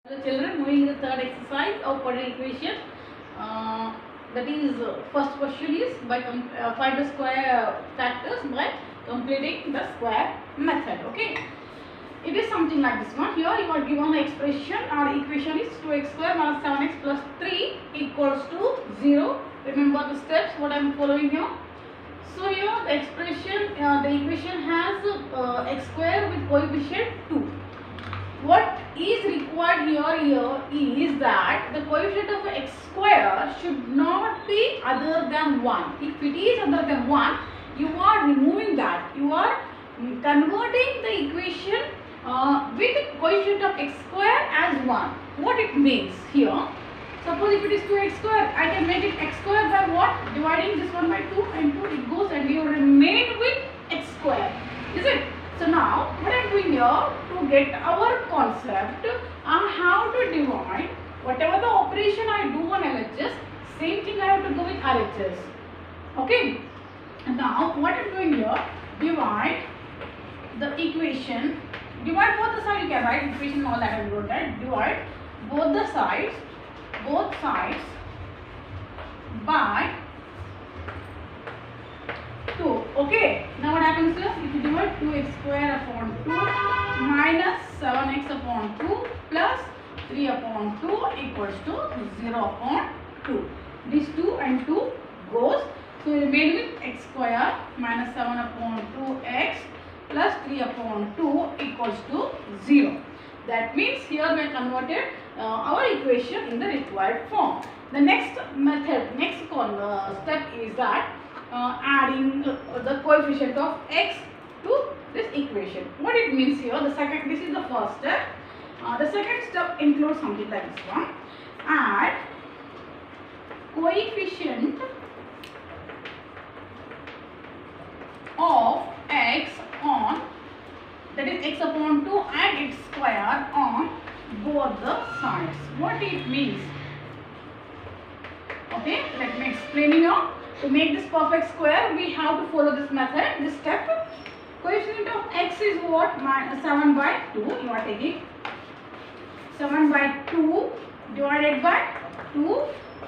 The children, moving the third exercise of quadratic equation. That is, first question is by find the square factors by completing the square method. Okay, it is something like this one. Here you are given the expression or equation is 2x square minus 7x plus 3 equals to 0. Remember the steps what I am following here. So here the expression, the equation has x square with coefficient 2. What is required here is that the coefficient of x square should not be other than 1. If it is other than 1, you are removing that. You are converting the equation with coefficient of x square as 1. What it means here? Suppose if it is 2x square, I can make it x square by what? Dividing this one by 2 and 2 it goes and you remain with x square. Is it? So now what I am doing here to get our concept on how to divide whatever the operation I do on LHS, same thing I have to do with RHS. Okay. Now what I am doing here, divide the equation, divide both the sides, you can write equation all that I have wrote that, divide both sides by 2. Okay, now what happens here? If you divide 2x square upon 2 minus 7x upon 2 plus 3 upon 2 equals to 0 upon 2. These 2 and 2 goes. So we remain with x square minus 7 upon 2x plus 3 upon 2 equals to 0. That means here we have converted our equation in the required form. The next method, next step is that adding the coefficient of x to this equation. What it means here, this is the first step. The second step includes something like this one. Add coefficient of x on, that is x upon 2 and its square on both the sides. What it means? Okay, let me explain you now. To make this perfect square, we have to follow this method, this step. Coefficient of x is what? 7 by 2. You are taking 7 by 2 divided by 2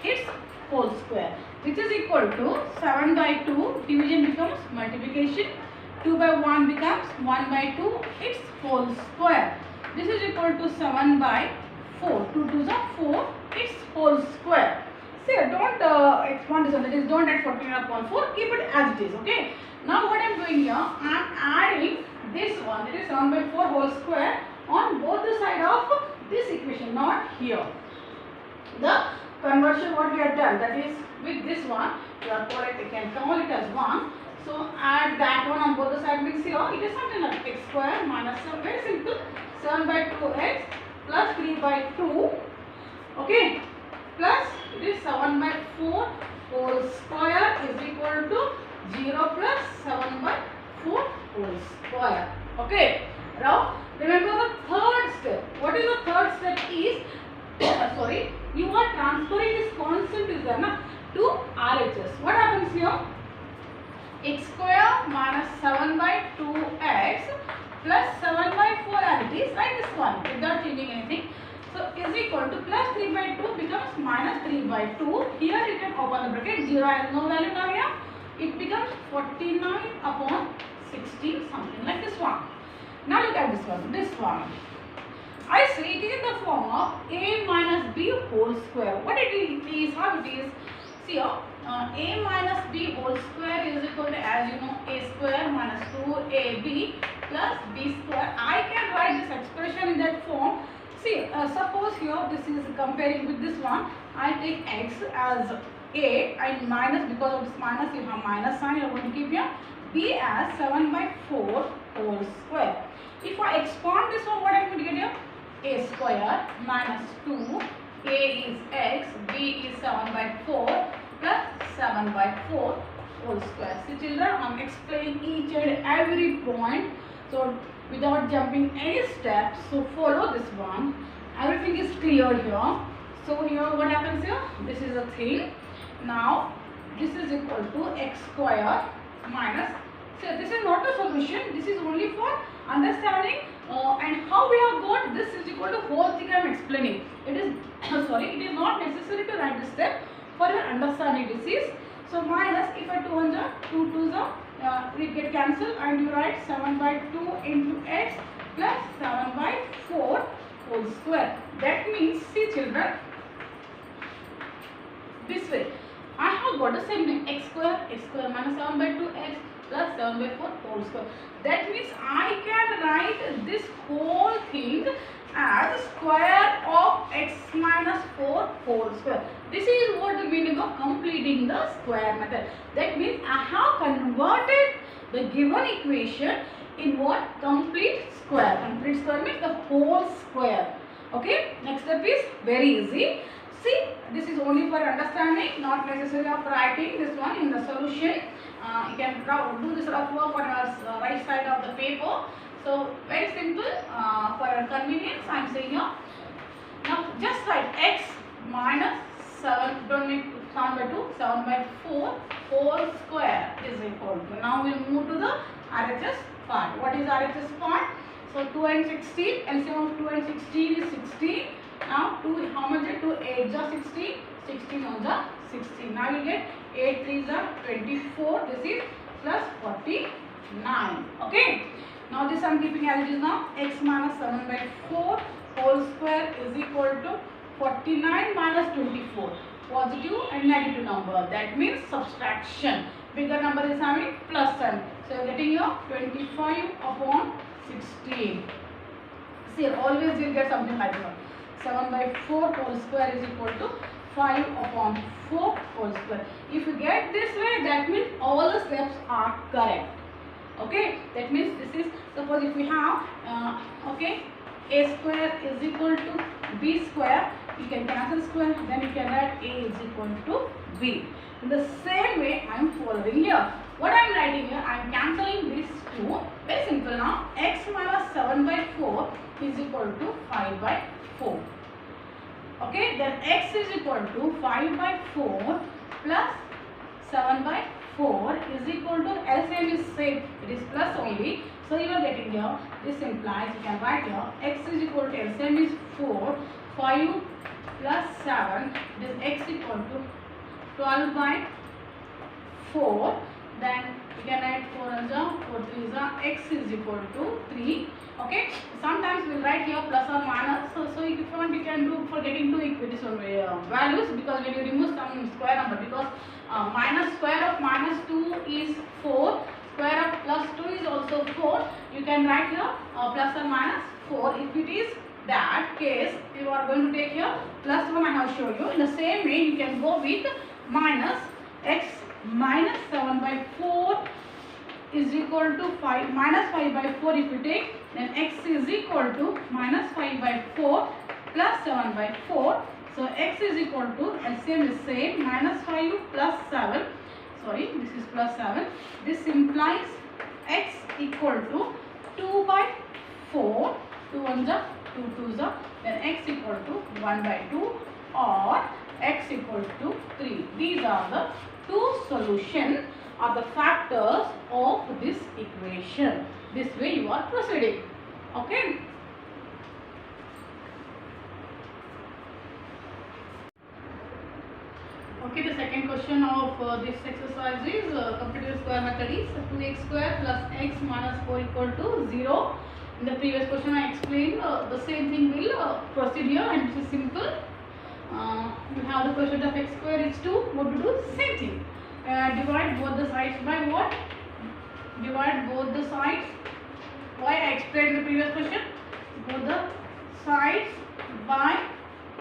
its whole square, which is equal to 7 by 2 division becomes multiplication. 2 by 1 becomes 1 by 2 its whole square. This is equal to 7 by 4. 2 2s are 4 its whole square. See, don't expand this one, that is don't add 14 upon 4, keep it as it is. Okay. Now what I am doing here, I am adding this one, that is 7 by 4 whole square on both the side of this equation, not here. The conversion what we have done, that is with this one, you are correct, you can call it as 1. So add that one on both the sides means here, it is something like x square minus 7, very simple, 7 by 2x plus 3 by 2, okay, plus it is 7 by 4 whole square is equal to 0 plus 7 by 4 whole square. Okay. Now remember the third step. What is the third step is, sorry, you are transferring this constant is there na, to RHS. What happens here? X square minus 7 by 2x plus 7 by 4 as it is, like this one without changing anything. So is equal to plus 3 by 2 becomes minus 3 by 2. Here you can open the bracket, 0 has no value now here. It becomes 49 upon 16, something like this one. Now look at this one, I say it is in the form of a minus b whole square. What it is, how it is, see here, a minus b whole square is equal to, as you know, a square minus 2ab plus b square. I can write this expression in that form. See, suppose here this is comparing with this one, I take x as a and minus, because of this minus you have minus sign, you are going to keep here b as 7 by 4 whole square. If I expand this one, what I am going to get here? A square minus 2, a is x, b is 7 by 4 plus 7 by 4 whole square. See children, I am explaining each and every point. So without jumping any steps, so follow this one. Everything is clear here. So here what happens here? This is a thing. Now this is equal to x square minus. So this is not a solution. This is only for understanding And how we have got this is equal to whole thing I am explaining. It is sorry, it is not necessary to write this step for your understanding this is. So minus, if I 2 1s are 2 2s are we get cancelled and you write 7 by 2 into x plus 7 by 4 whole square. That means, see children, this way I have got the same thing, x square minus 7 by 2 x plus 7 by 4 whole square. That means I can write this whole thing as square of x minus 4 whole square. This is what the meaning of completing the square method. That means I have converted the given equation in what? Complete square. Complete square means the whole square. Okay. Next step is very easy. See, this is only for understanding, not necessary of writing this one in the solution. You can do this rough work on your right side of the paper. So very simple, for your convenience I am saying here. Now just write x minus 7, don't make 7 by 2, 7 by 4 whole square is equal to. Now we will move to the RHS part. What is RHS part? So 2 and 16, LCM of 2 and 16 is 16. Now 2, how much is 2? 8 are 16, 16 are 16. Now you get 8 3s are 24. This is plus 49. Okay. Now this I am keeping as it is now. X minus 7 by 4 whole square is equal to 49 minus 24. Positive and negative number. That means subtraction. Bigger number is having plus sign. So you are getting your 25 upon 16. See, always you will get something like that. 7 by 4 whole square is equal to 5 upon 4 whole square. If you get this way, that means all the steps are correct. Okay, that means this is, suppose if we have okay, a square is equal to b square, you can cancel square, then you can write a is equal to b. In the same way I am following here. What I am writing here, I am cancelling these two. Very simple now. X minus 7 by 4 is equal to 5 by 4. Okay, then x is equal to 5 by 4 plus 7 by 4 is equal to, LCM is same, it is plus only. So you are getting here, this implies you can write here x is equal to, LCM is 4, 5 plus 7, it is x equal to 12 by 4. Then you can write 4 as a 4 3 is a, x is equal to 3. Okay, sometimes we will write here plus or minus. So if you want, you can do for getting two equities values, because when you remove some square number, because minus square of minus 2 is 4, square of plus 2 is also 4. You can write here plus or minus 4. If it is that case, you are going to take here plus 1 I have shown you. In the same way, you can go with minus x minus 7 by 4 is equal to 5 minus 5 by 4 if you take, then x is equal to minus 5 by 4 plus 7 by 4. So x is equal to, LCM is same, minus 5 plus 7, sorry, this is plus 7. This implies x equal to 2 by 4, 2 1s are 2 2s are, then x equal to 1 by 2 or x equal to 3. These are the two solutions are the factors of this equation. This way you are proceeding. Okay. Okay, the second question of this exercise is completed square method is 2x square plus x minus 4 equal to 0. In the previous question I explained the same thing will proceed here, and it is simple. We have the quotient of x square is 2. What to do? Same thing. Divide both the sides by what? Divide both the sides. Why I explained the previous question? Both the sides by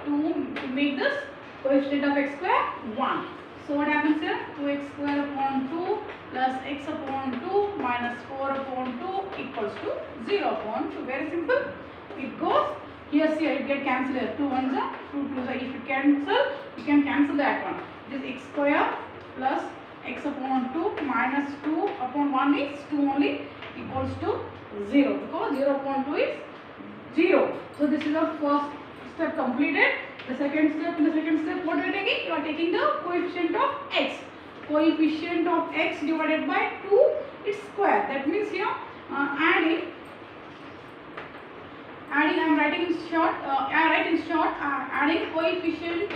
2 to make this coefficient of x square 1. So what happens here? 2x square upon 2 plus x upon 2 minus 4 upon 2 equals to 0 upon 2. Very simple. It goes. Here see, it get cancelled here. 2 1s are 2 2s are. If you cancel, you can cancel that one. This x square plus x upon 2 minus 2 upon 1 is 2 only equals to 0, because 0 upon 2 is 0. So this is the first step completed. The second step, in the second step, what are you taking? You are taking the coefficient of x. Coefficient of x divided by 2 is square. That means here adding adding, I am writing in short, adding coefficient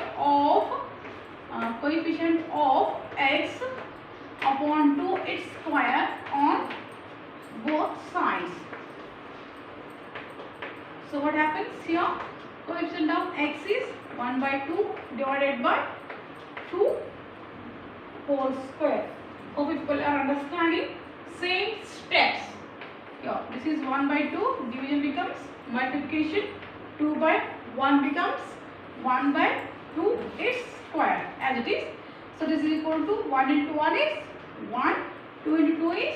of x upon 2 its square on both sides. So what happens here? Coefficient of x is 1 by 2 divided by 2 whole square. Hope people are understanding. Same steps. Here, this is 1 by 2, division becomes multiplication, 2 by 1 becomes 1 by 2 its square as it is. So this is equal to 1 into 1 is 1, 2 into 2 is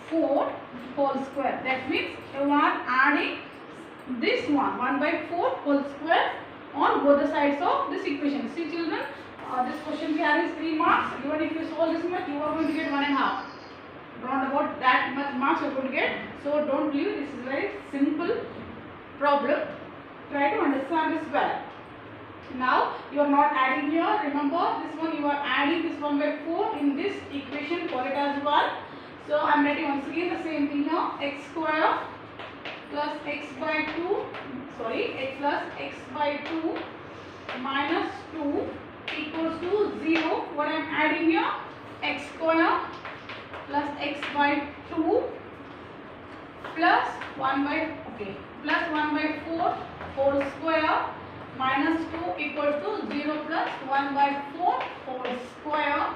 4 whole square. That means you are adding this one by 4 whole square on both the sides of this equation. See children, this question carries 3 marks. Even if you solve this much, you are going to get 1.5. Round about that much marks you are going to get. So don't leave. This is a very simple problem. Try to understand this well. Now you are not adding here. Remember this one, you are adding this 1 by 4 in this equation for it as well. So I am writing once again the same thing here. X square plus x by 2, x plus x by 2 minus 2 equals to 0. What I am adding here? X square plus x by 2 plus 1 by 4 whole square minus 2 equals to 0 plus 1 by 4 whole square.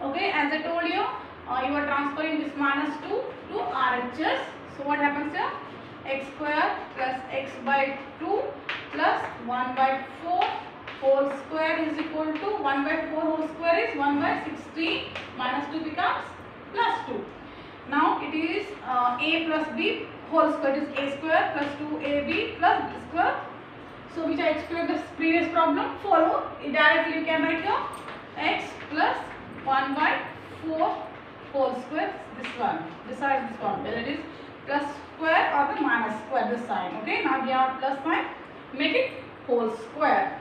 Okay, as I told you, you are transferring this minus 2 to RHS. So what happens here? X square plus x by 2 plus 1 by 4 whole square is equal to 1 by 4 whole square is 1 by 16 minus 2 becomes plus 2. Now it is a plus b whole square. It is a square plus 2ab plus b square. So which I explained this previous problem. Follow it directly. You can write here x plus 1 by 4 whole square. This one. This side is this one. Whether it is plus square or the minus square this side. Okay. Now we have plus sign. Make it whole square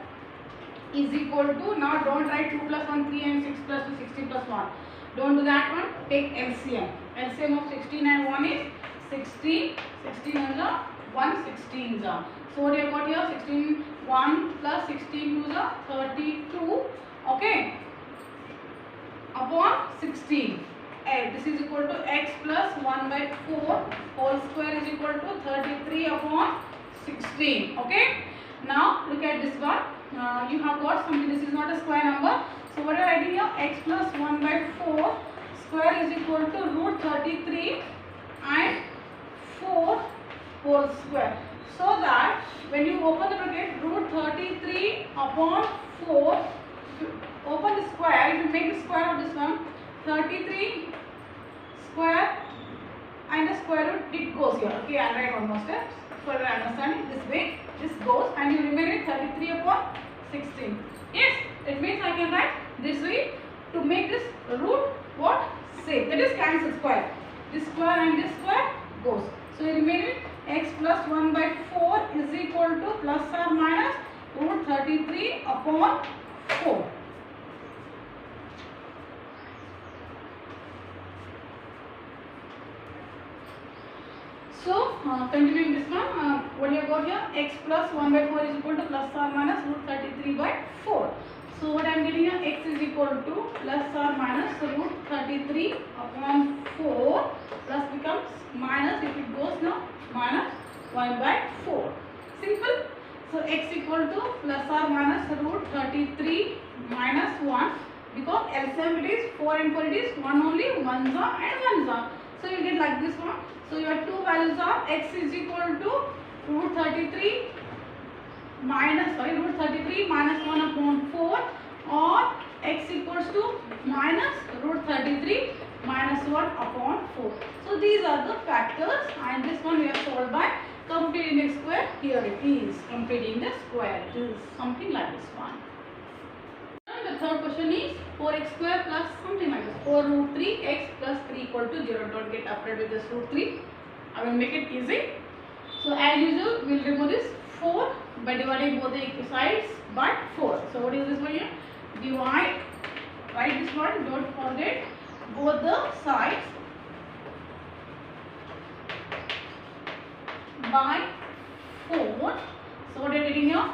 is equal to, now don't write 2 plus 1 3 and 6 plus 2 16 plus 1. Don't do that one. Take LCM. LCM of 16 and 1 is 16. 16 is 116. So what you have got here? 16 1 plus 16 2 is 32. Okay. Upon 16. This is equal to x plus 1 by 4 whole square is equal to 33 upon 16. Okay. Now look at this one. You have got something. This is not a square number. So what are you writing here? X plus 1 by 4 square is equal to root 33 and 4 whole square. So that when you open the bracket, root 33 upon 4, open the square, if you make the square of this one, 33 square and the square root, it goes here. Okay, I will write one more step for your understanding. This way, this goes and you remain with 33 upon 16. Yes, it means I can write this way to make this root what? Same. That is cancel square. This square and this square goes. So you remain with x plus 1 by 4 is equal to plus or minus root 33 upon 4. So continuing this one, what you have got here? X plus 1 by 4 is equal to plus or minus root 33 by 4. So what I am getting here? X is equal to plus or minus root 33 upon 4 plus becomes minus, if it goes now, minus 1 by 4. Simple. So x equal to plus or minus root 33 minus 1, because LCM it is 4 and 4 it is 1 only, 1s are and 1s are. So you get like this one. So your two values are x is equal to root 33 root 33 minus 1 upon 4, or x equals to minus root 33 minus 1 upon 4. So these are the factors, and this one we have solved by completing the square. Here it is completing the square. It is something like this one. And the third question is 4x square plus something like this. 4 root 3 x plus 3 equal to 0. Don't get afraid with this root 3. I will make it easy. So as usual, we will remove this 4 by dividing both the sides by 4. So what is this one here? Divide. Write this one. Don't forget both the sides by 4. So what are you getting here?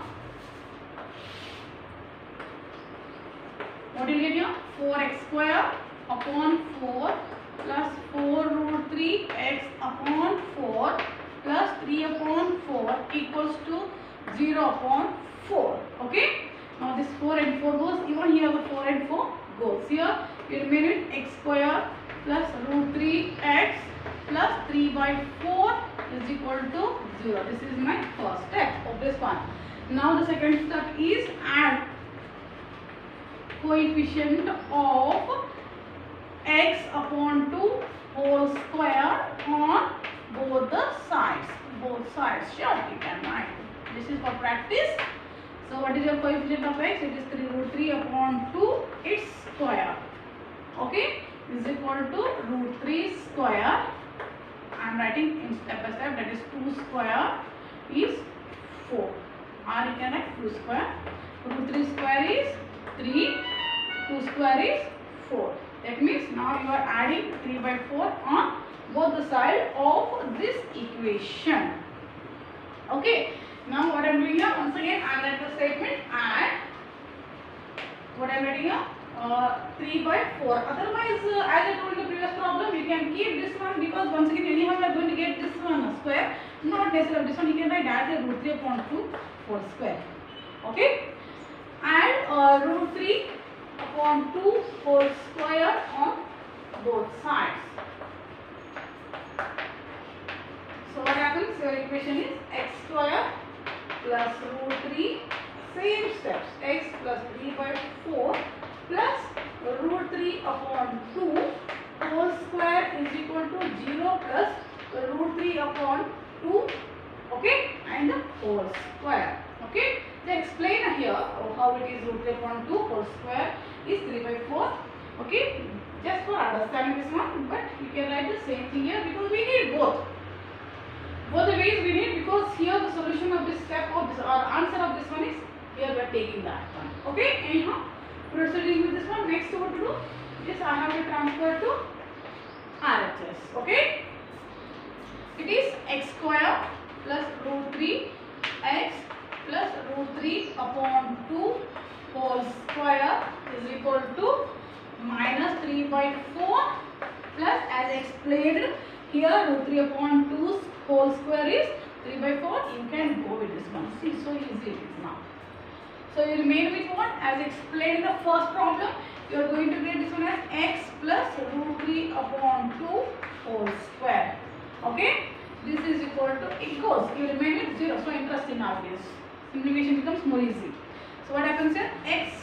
What will you get here? 4x square upon 4 plus 4 root 3 x upon 4 plus 3 upon 4 equals to 0 upon 4. Okay. Now this 4 and 4 goes. Even here the 4 and 4 goes. Here you remain with x square plus root 3 x plus 3 by 4 is equal to 0. This is my first step of this one. Now the second step is add coefficient of x upon 2 whole square on both the sides. Both sides. Sure, you can write. This is for practice. So what is your coefficient of x? It is 3 root 3 upon 2 its square. Okay, is equal to root 3 square. I am writing in step by step, that is 2 square is 4. Or you can write 2 square. Root 3 square is 3. 2 square is 4. That means now you are adding 3 by 4 on both the sides of this equation. Okay. Now what I am doing here, once again I am writing the statement add what I am writing here 3 by 4. Otherwise as I told in the previous problem, you can keep this one because once again anyhow you are going to get this one square. Not necessarily this one, you can write as a root 3 upon 2 whole square. Okay. Add root 3 upon 2 whole square on both sides. So what happens? Your equation is x square plus root 3, same steps, x plus 3 by 4 plus root 3 upon 2 whole square is equal to 0 plus root 3 upon 2, okay, and the whole square. Okay, so explain here how it is root 3 upon 2 whole square is 3 by 4. Okay, just for understanding this one, but you can write the same thing here because we need both. Both the ways we need, because here the solution of this step of this or answer of this one is here we are taking that one. Okay, anyhow, proceeding with this one. Next what to do? This I have to transfer to RHS. Okay, it is x square plus root 3 x plus root 3 upon 2 whole square is equal to minus 3 by 4 plus, as explained here, root 3 upon 2 whole square is 3 by 4. You can go with this one. See, so easy it is now. So you remain with what? As explained in the first problem, you are going to get this one as x plus root 3 upon 2 whole square. Okay, this is equal to, it goes, you remain with 0. So interesting nowadays. Simplification becomes more easy. So what happens here? X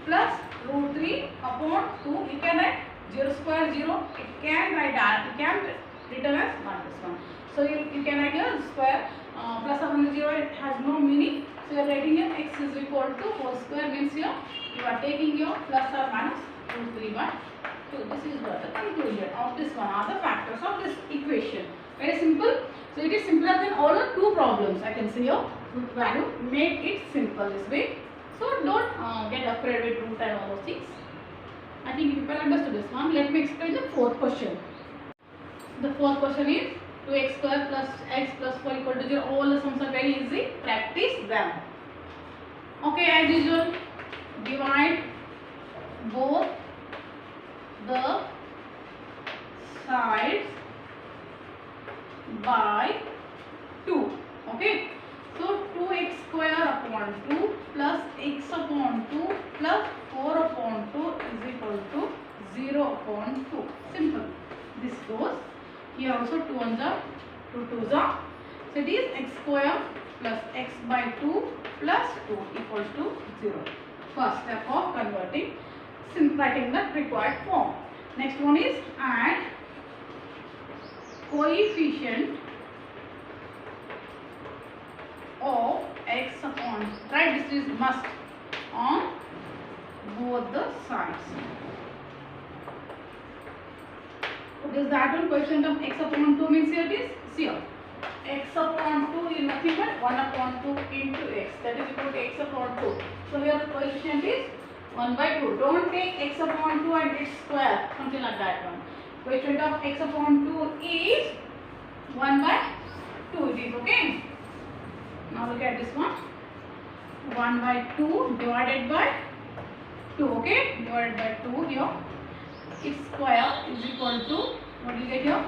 plus root 3 upon 2, you can write 0 square 0, it can write that, it can written as 1 plus 1. So you can write here square plus or minus 0, it has no meaning. So you are writing here x is equal to whole square, means here you are taking your plus or minus root 3 by 2. This is what the conclusion of this one are the factors of this equation. Very simple. So it is simpler than all the 2 problems. I can see your value. Make it simple this way. So don't get afraid with root and all those things. I think you people understood this one. Let me explain the fourth question. The fourth question is 2x square plus x plus 4 equal to 0. All the sums are very easy. Practice them. Okay, as usual, divide both the sides by 2. Okay. So 2x square upon 2 plus x upon 2 plus 4 upon 2 is equal to 0 upon 2. Simple. This goes. Here also 2 ones are 2 2s are. So it is x square plus x by 2 plus 2 equals to 0. First step of converting, writing the required form. Next one is add coefficient of x upon, right, this is must, on both the sides. What is that one? Coefficient of x upon 2 means here it is, see here, x upon 2 is nothing but 1 upon 2 into x, that is equal to x upon 2. So here the coefficient is 1 by 2. Don't take x upon 2 and its square, something like that one. Coefficient of x upon 2 is 1 by 2 it is, okay. Now look at this one. 1 by 2 divided by 2. Okay, divided by 2 here. X square is equal to, what do you get here?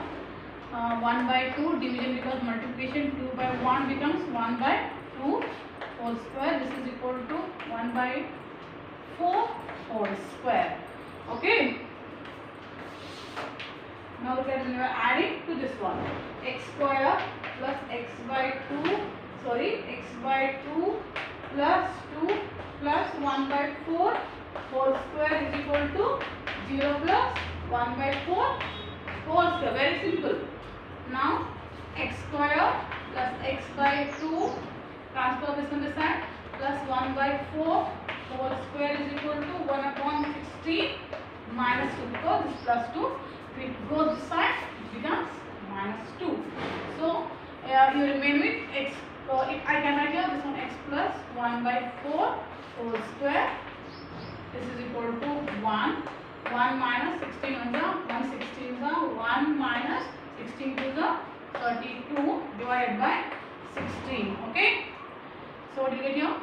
1 by 2 division becomes multiplication. 2 by 1 becomes 1 by 2 whole square. This is equal to 1 by 4 whole square. Okay. Now look at when you are adding to this one. X square plus x by 2. Sorry, x by 2 plus 2 plus 1 by 4 whole square is equal to 0 plus 1 by 4 whole square. Very simple. Now x square plus x by 2, transfer this on the side, plus 1 by 4 whole square is equal to 1 upon 16 minus 2, because this plus 2. If it goes this side, it becomes minus 2. So you remain with x. I can write here this one, x plus 1 by 4 whole square. This is equal to 1. 1 minus 16 on the 1 16 is 1 minus 16 to the 32 divided by 16. Okay. So what do you get here?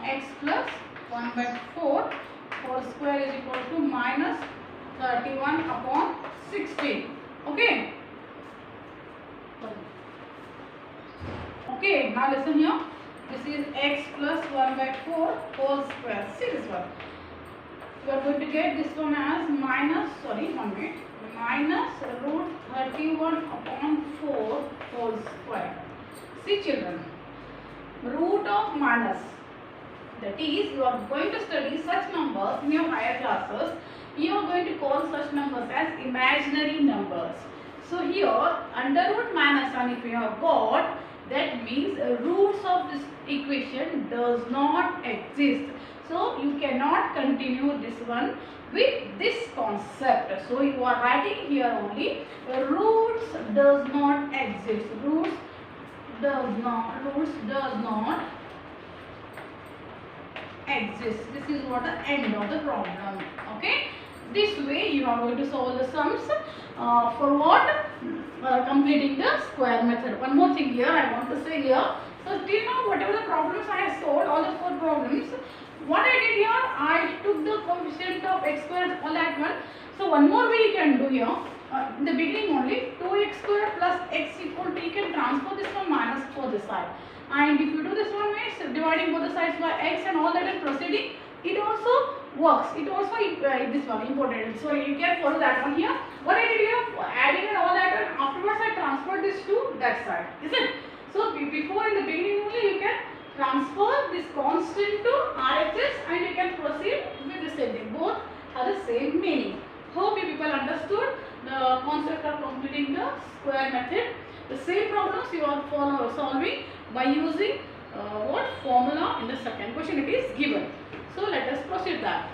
X plus 1 by 4 whole square is equal to minus 31 upon 16. Okay. Okay, now listen here. This is x plus 1 by 4 whole square. See this one. You are going to get this one as minus root 31 upon 4 whole square. See children, root of minus, that is, you are going to study such numbers in your higher classes. You are going to call such numbers as imaginary numbers. So here under root minus 1, if you have got, that means roots of this equation does not exist. So you cannot continue this one with this concept. So you are writing here only roots does not exist. Roots does not exist. This is what the end of the problem. Okay. This way you are going to solve the sums for what? Completing the square method. One more thing here I want to say here. So till now whatever the problems I have solved, all the 4 problems, what I did here, I took the coefficient of x square all at one. So one more way you can do here, in the beginning only, 2x square plus x equal to, you can transfer this one minus 4 this side. And if you do this one means dividing both the sides by x and all that and proceeding, it also works. It also this one important. So you can follow that one here. What I did here, adding and all that, and afterwards I transferred this to that side. Is it? So before in the beginning only you can transfer this constant to RHS and you can proceed with the same thing. Both have the same meaning. Hope you people understood the concept of completing the square method. The same problems you are solving by using what formula in the second question it is given. So let us proceed that.